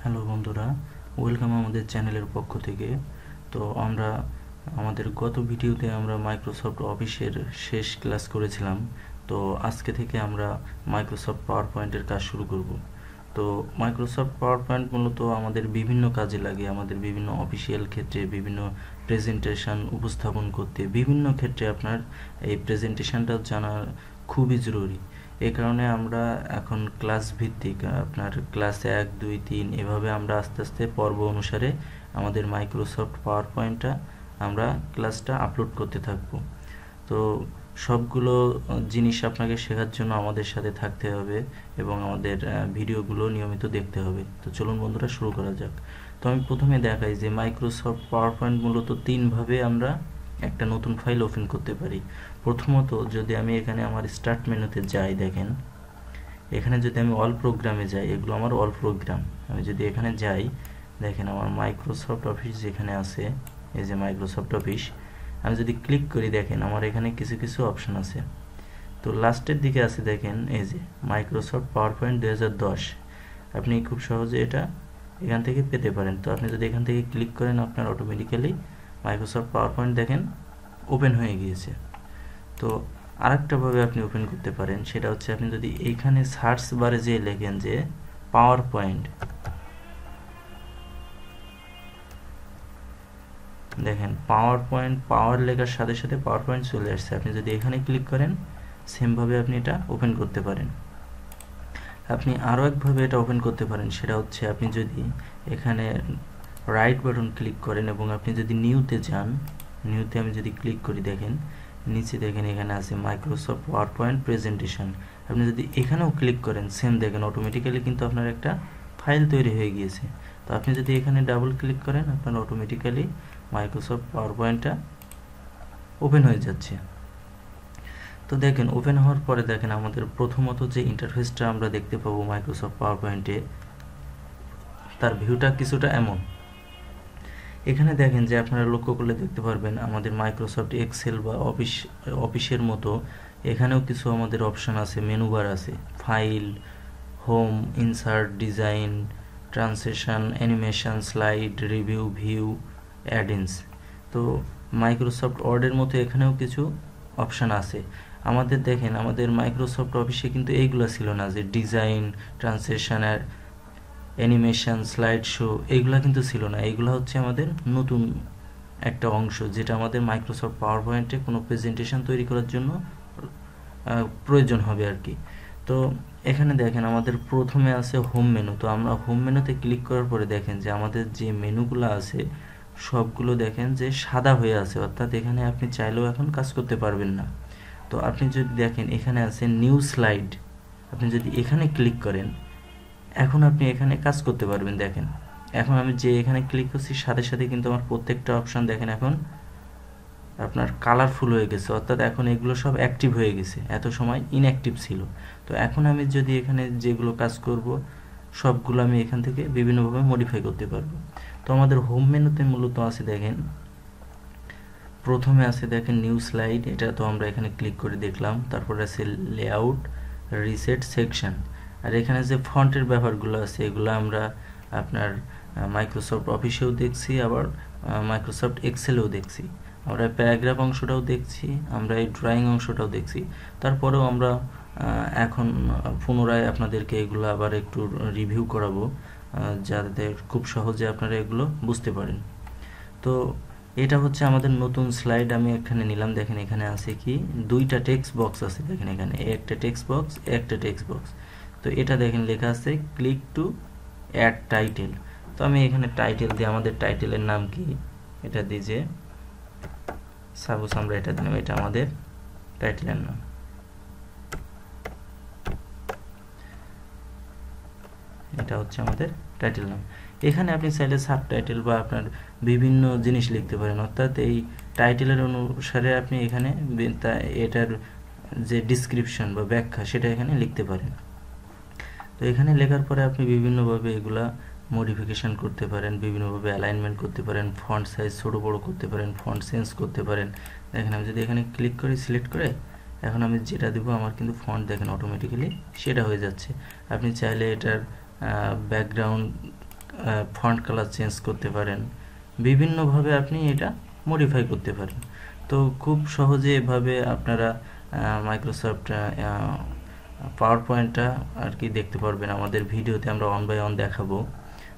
Hello বন্ধুরা, welcome আমাদের চ্যানেলের পক্ষ থেকে। তো আমরা আমাদের গত ভিডিওতে আমরা মাইক্রোসফট অফিসের শেষ ক্লাস করেছিলাম। তো আজকে থেকে আমরা মাইক্রোসফট পাওয়ার পয়েন্টের কাজ শুরু করব। তো মাইক্রোসফট পাওয়ার পয়েন্ট মূলত আমাদের বিভিন্ন কাজে লাগে, আমাদের বিভিন্ন অফিসিয়াল ক্ষেত্রে, বিভিন্ন প্রেজেন্টেশন উপস্থাপন করতে, বিভিন্ন ক্ষেত্রে আপনার এই প্রেজেন্টেশনটা জানা খুবই জরুরি। এই কারণে আমরা এখন ক্লাস ভিত্তিক আপনার ক্লাস 1, 2, 3 এভাবে আমরা আস্তে আস্তে পর্ব অনুসারে আমাদের মাইক্রোসফট পাওয়ার পয়েন্টটা আমরা ক্লাসটা আপলোড করতে থাকব। তো সবগুলো জিনিস আপনাকে শেখার জন্য আমাদের সাথে থাকতে হবে এবং আমাদের ভিডিওগুলো নিয়মিত দেখতে হবে। তো চলুন বন্ধুরা, শুরু করা যাক। তো আমি প্রথমে দেখাই যে মাইক্রোসফট পাওয়ার পয়েন্ট মূলত তিনভাবে আমরা একটা নতুন ফাইল ওপেন করতে পারি। প্রথমত, যদি আমি এখানে আমার স্টার্ট মেনুতে যাই, দেখেন এখানে যদি আমি অল প্রোগ্রামে যাই, এগুলো আমার অল প্রোগ্রাম। আমি যদি এখানে যাই, দেখেন আমার মাইক্রোসফট অফিস যেখানে আছে, এই যে মাইক্রোসফট অফিস, আমি যদি ক্লিক করি দেখেন আমার এখানে কিছু কিছু অপশন আছে। তো লাস্টের দিকে আছে দেখেন এই যে মাইক্রোসফট পাওয়ার পয়েন্ট 2010। আপনি খুব সহজে এটা এখান থেকে পেতে পারেন। তো আপনি যদি এখান থেকে ক্লিক করেন, আপনার অটোমেটিক্যালি মাইক্রোসফট পাওয়ার পয়েন্ট দেখেন ওপেন হয়ে গিয়েছে। তো আরেকটাভাবে আপনি ওপেন করতে পারেন, সেটা হচ্ছে আপনি যদি এইখানে সার্চ বারে যে লেখেন যে পাওয়ার পয়েন্ট, দেখেন পাওয়ার পয়েন্ট, পাওয়ার লেখার সাথে সাথে পাওয়ার পয়েন্ট চলে আসছে। আপনি যদি এখানে ক্লিক করেন, সেমভাবে আপনি এটা ওপেন করতে পারেন। আপনি আরও একভাবে এটা ওপেন করতে পারেন, সেটা হচ্ছে আপনি যদি এখানে রাইট বাটন ক্লিক করেন এবং আপনি যদি নিউতে যান, নিউতে আমি যদি ক্লিক করি, দেখেন নিচে দেখেন এখানে আছে মাইক্রোসফট পাওয়ার পয়েন্ট প্রেজেন্টেশন। আপনি যদি এখানেও ক্লিক করেন, সেম দেখেন অটোমেটিক্যালি কিন্তু আপনার একটা ফাইল তৈরি হয়ে গিয়েছে। তো আপনি যদি এখানে ডাবল ক্লিক করেন, আপনার অটোমেটিক্যালি মাইক্রোসফট পাওয়ার পয়েন্টটা ওপেন হয়ে যাচ্ছে। তো দেখেন ওপেন হওয়ার পরে দেখেন আমাদের প্রথমত যে ইন্টারফেসটা আমরা দেখতে পাবো মাইক্রোসফট পাওয়ার পয়েন্টে, তার ভিউটা কিছুটা এমন। এখানে দেখেন যে আপনারা লক্ষ্য করলে দেখতে পারবেন আমাদের মাইক্রোসফট এক্সেল বা অফিসের মতো এখানেও কিছু আমাদের অপশান আছে, মেনু বার আছে, file, home, insert, design, translation, animation, slide, review, view, add ins. তো মাইক্রোসফট ওয়ার্ডের মতো এখানেও কিছু অপশান আছে। আমাদের দেখেন আমাদের মাইক্রোসফট অফিসে কিন্তু এইগুলো ছিল না, যে design, translation, animation, slide show, এইগুলো কিন্তু ছিল না। এইগুলো হচ্ছে আমাদের নতুন একটা অংশ, যেটা আমাদের মাইক্রোসফট পাওয়ার পয়েন্টে কোনো প্রেজেন্টেশন তৈরি করার জন্য প্রয়োজন হবে আর কি। তো এখানে দেখেন আমাদের প্রথমে আছে হোম মেনু। তো আমরা হোম মেনুতে ক্লিক করার পরে দেখেন যে আমাদের যে মেনুগুলো আছে সবগুলো দেখেন যে সাদা হয়ে আছে, অর্থাৎ এখানে আপনি চাইলেও এখন কাজ করতে পারবেন না। তো আপনি যদি দেখেন এখানে আছে নিউ স্লাইড, আপনি যদি এখানে ক্লিক করেন, এখন আপনি এখানে কাজ করতে পারবেন। দেখেন এখন আমি যে এখানে ক্লিক করছি, সাথে সাথে কিন্তু আমার প্রত্যেকটা অপশান দেখেন এখন আপনার কালারফুল হয়ে গেছে, অর্থাৎ এখন এগুলো সব অ্যাক্টিভ হয়ে গেছে, এত সময় ইনঅ্যাক্টিভ ছিল। তো এখন আমি যদি এখানে যেগুলো কাজ করব সবগুলো আমি এখান থেকে বিভিন্নভাবে মডিফাই করতে পারবো। তো আমাদের হোম মেনুতে মূলত আছে দেখেন, প্রথমে আছে দেখেন নিউ স্লাইড, এটা তো আমরা এখানে ক্লিক করে দেখলাম। তারপরে আছে লেআউট, রিসেট, সেকশন। আর এখানে যে ফন্টের ব্যাপারগুলো আছে এগুলো আমরা আপনার মাইক্রোসফট অফিসেও দেখছি, আবার মাইক্রোসফট এক্সেলেও দেখছি, আমরা প্যারাগ্রাফ অংশটাও দেখছি, আমরা এই ড্রয়িং অংশটাও দেখছি। তারপরেও আমরা এখন পুনরায় আপনাদেরকে এগুলো আবার একটু রিভিউ করাবো, যাতে খুব সহজে আপনারা এগুলো বুঝতে পারেন। তো এটা হচ্ছে আমাদের নতুন স্লাইড, আমি এখানে নিলাম। দেখেন এখানে আছে কি দুইটা টেক্সট বক্স আছে, দেখেন এখানে একটা টেক্সট বক্স, একটা টেক্সট বক্স। তো এটা দেখেন লেখা আছে ক্লিক টু অ্যাড টাইটেল। তো আমি এখানে টাইটেল দিই, আমাদের টাইটেলের নাম কি এটা দিই, যে সাপোজ আমরা এটা দিলাম, এটা আমাদের টাইটেলের নাম। এটা হচ্ছে আমাদের টাইটেল নাম। এখানে আপনি চাইলে সাবটাইটেল বা আপনার বিভিন্ন জিনিস লিখতে পারেন, অর্থাৎ এই টাইটেলের অনুসারে আপনি এখানে এটার যে ডিসক্রিপশন বা ব্যাখ্যা সেটা এখানে লিখতে পারেন। তো এখানে লেখার পরে আপনি বিভিন্নভাবে এগুলা মডিফিকেশান করতে পারেন, বিভিন্নভাবে অ্যালাইনমেন্ট করতে পারেন, ফন্ট সাইজ ছোটো বড়ো করতে পারেন, ফন্ট চেঞ্জ করতে পারেন। দেখেন আমি যদি এখানে ক্লিক করি, সিলেক্ট করে এখন আমি যেটা দেবো আমার কিন্তু ফন্ট দেখেন অটোমেটিক্যালি সেটা হয়ে যাচ্ছে। আপনি চাইলে এটার ব্যাকগ্রাউন্ড ফন্ট কালার চেঞ্জ করতে পারেন, বিভিন্নভাবে আপনি এটা মডিফাই করতে পারেন। তো খুব সহজে এভাবে আপনারা মাইক্রোসফট পাওয়ার পয়েন্টটা আর কি দেখতে পারবেন। আমাদের ভিডিওতে আমরা 1 বাই 1 দেখাবো।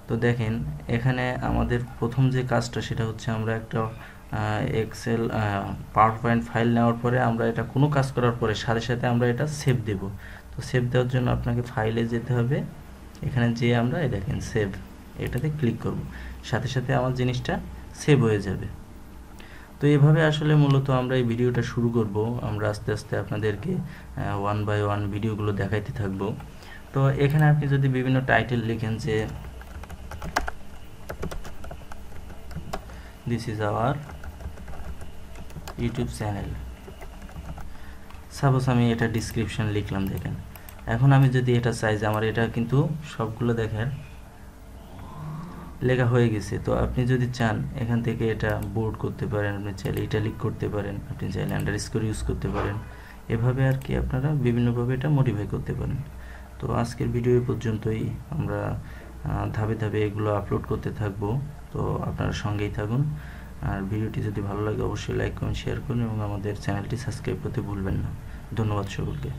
তো দেখেন এখানে আমাদের প্রথম যে কাজটা সেটা হচ্ছে আমরা একটা এক্সেল পাওয়ার পয়েন্ট ফাইল নেওয়ার পরে আমরা এটা কোনো কাজ করার পরে সাথে সাথে আমরা এটা সেভ দেব। তো সেভ দেওয়ার জন্য আপনাকে ফাইলে যেতে হবে, এখানে যে আমরা এই দেখেন সেভ, এটাতে ক্লিক করব, সাথে সাথে আমার জিনিসটা সেভ হয়ে যাবে। তো এভাবে আসলে মূলত আমরা এই ভিডিওটা শুরু করব। আমরা আস্তে আস্তে আপনাদেরকে 1 বাই 1 ভিডিওগুলো দেখাইতে থাকব। তো এখানে আপনি যদি বিভিন্ন টাইটেল লিখেন যে this is our YouTube channel, suppose আমি এটা ডিসক্রিপশন লিখলাম। দেখেন এখন আমি যদি এটা চাই যে আমার এটা কিন্তু সবগুলো দেখেন লেখা হয়ে গেছে। তো আপনি যদি চান এখান থেকে এটা বোল্ড করতে পারেন, আপনি চাইলে ইটালিক করতে পারেন, আপনি চাইলে আন্ডারস্কোর ইউজ করতে পারেন। এভাবে আর কি আপনারা বিভিন্নভাবে এটা মডিফাই করতে পারেন। তো আজকের ভিডিও পর্যন্তই, আমরা ধাপে ধাপে এগুলো আপলোড করতে থাকবো। তো আপনারা সঙ্গেই থাকুন। আর ভিডিওটি যদি ভালো লাগে অবশ্যই লাইক করুন, শেয়ার করুন এবং আমাদের চ্যানেলটি সাবস্ক্রাইব করতে ভুলবেন না। ধন্যবাদ সকলকে।